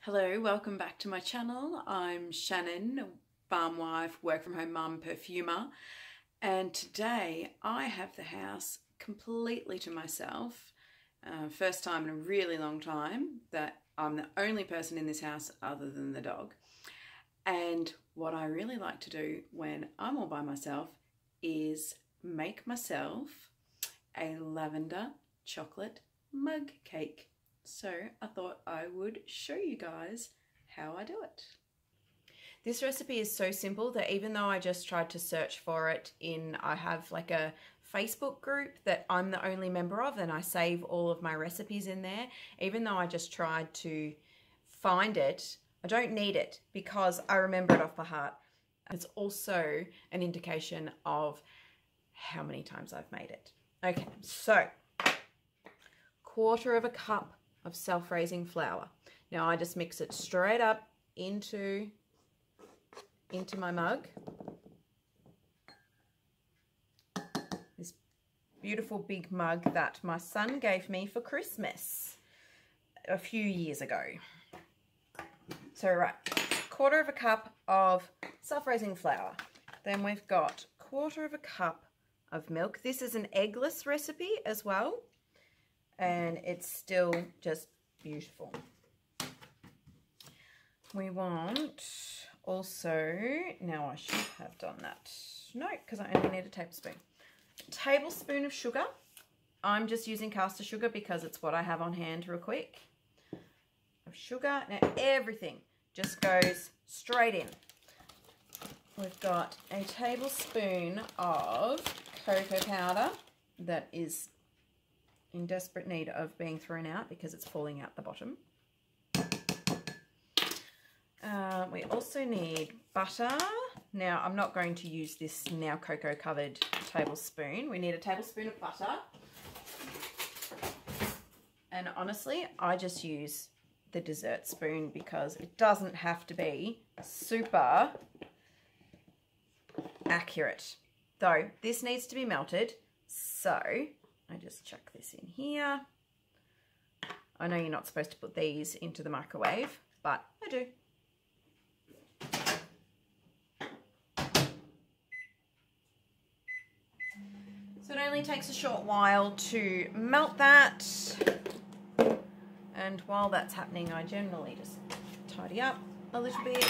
Hello, welcome back to my channel. I'm Shannon, farm wife, work from home mum, perfumer, and today I have the house completely to myself. First time in a really long time that I'm the only person in this house other than the dog. And what I really like to do when I'm all by myself is make myself a lavender chocolate mug cake. So I thought I would show you guys how I do it. This recipe is so simple that even though I just tried to search for it I have like a Facebook group that I'm the only member of, and I save all of my recipes in there. Even though I just tried to find it, I don't need it because I remember it off by heart. It's also an indication of how many times I've made it. Okay, so 1/4 cup of self-raising flour. Now I just mix it straight up into my mug. This beautiful big mug that my son gave me for Christmas a few years ago. So right, 1/4 cup of self-raising flour. Then we've got 1/4 cup of milk. This is an eggless recipe as well, and it's still just beautiful. We want also, now I should have done that. No, because I only need a tablespoon. A tablespoon of sugar. I'm just using caster sugar because it's what I have on hand real quick. Of sugar. Now everything just goes straight in. We've got a tablespoon of cocoa powder that is in desperate need of being thrown out because it's falling out the bottom. We also need butter. Now I'm not going to use this now cocoa covered tablespoon. We need a tablespoon of butter. And honestly, I just use the dessert spoon because it doesn't have to be super accurate. Though this needs to be melted, so I just chuck this in here. I know you're not supposed to put these into the microwave, but I do. So it only takes a short while to melt that. And while that's happening, I generally just tidy up a little bit.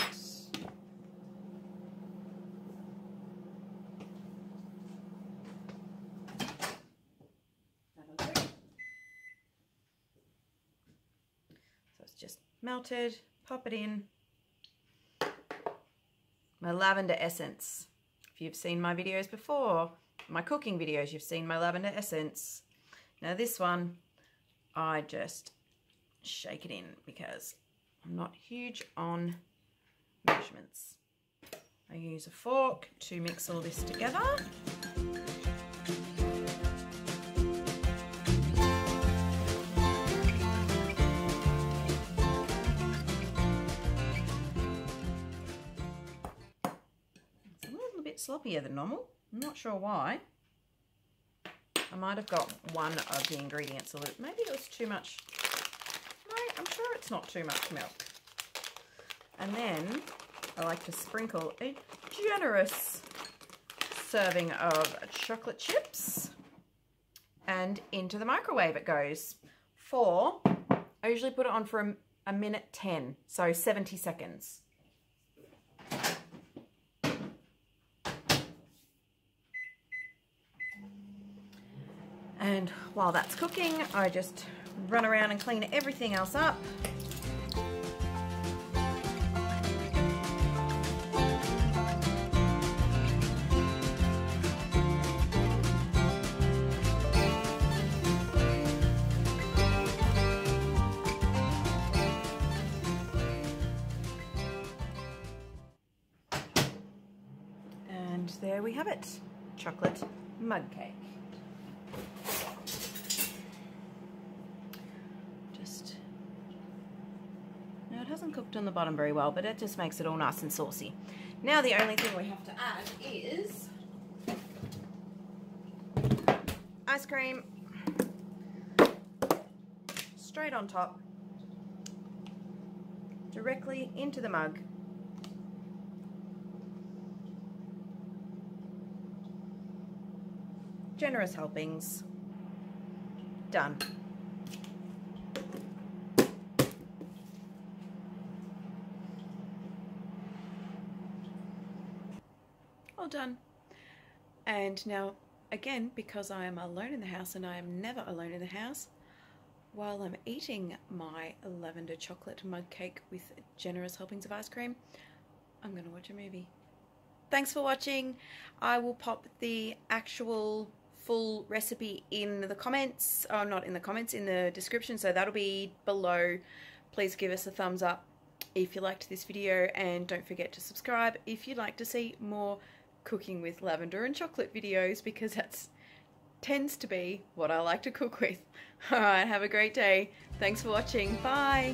Just melted, pop it in. My Lavender Essence. If you've seen my videos before, my cooking videos, you've seen my Lavender Essence. Now this one, I just shake it in because I'm not huge on measurements. I use a fork to mix all this together. Sloppier than normal. I'm not sure why. I might have got one of the ingredients a little. Maybe it was too much. No, I'm sure it's not too much milk. And then I like to sprinkle a generous serving of chocolate chips, and into the microwave it goes for, I usually put it on for a minute 10, so 70 seconds. And while that's cooking, I just run around and clean everything else up. And there we have it, chocolate mug cake. It hasn't cooked on the bottom very well, but it just makes it all nice and saucy. Now the only thing we have to add is ice cream straight on top. directly into the mug. Generous helpings. Done. All done. And now, again, because I am alone in the house, and I am never alone in the house, while I'm eating my lavender chocolate mug cake with generous helpings of ice cream, I'm going to watch a movie. Thanks for watching. I will pop the actual full recipe in the comments, or not in the comments, in the description, so that'll be below. Please give us a thumbs up if you liked this video, and don't forget to subscribe if you'd like to see more cooking with lavender and chocolate videos, because that tends to be what I like to cook with. Alright, have a great day. Thanks for watching. Bye.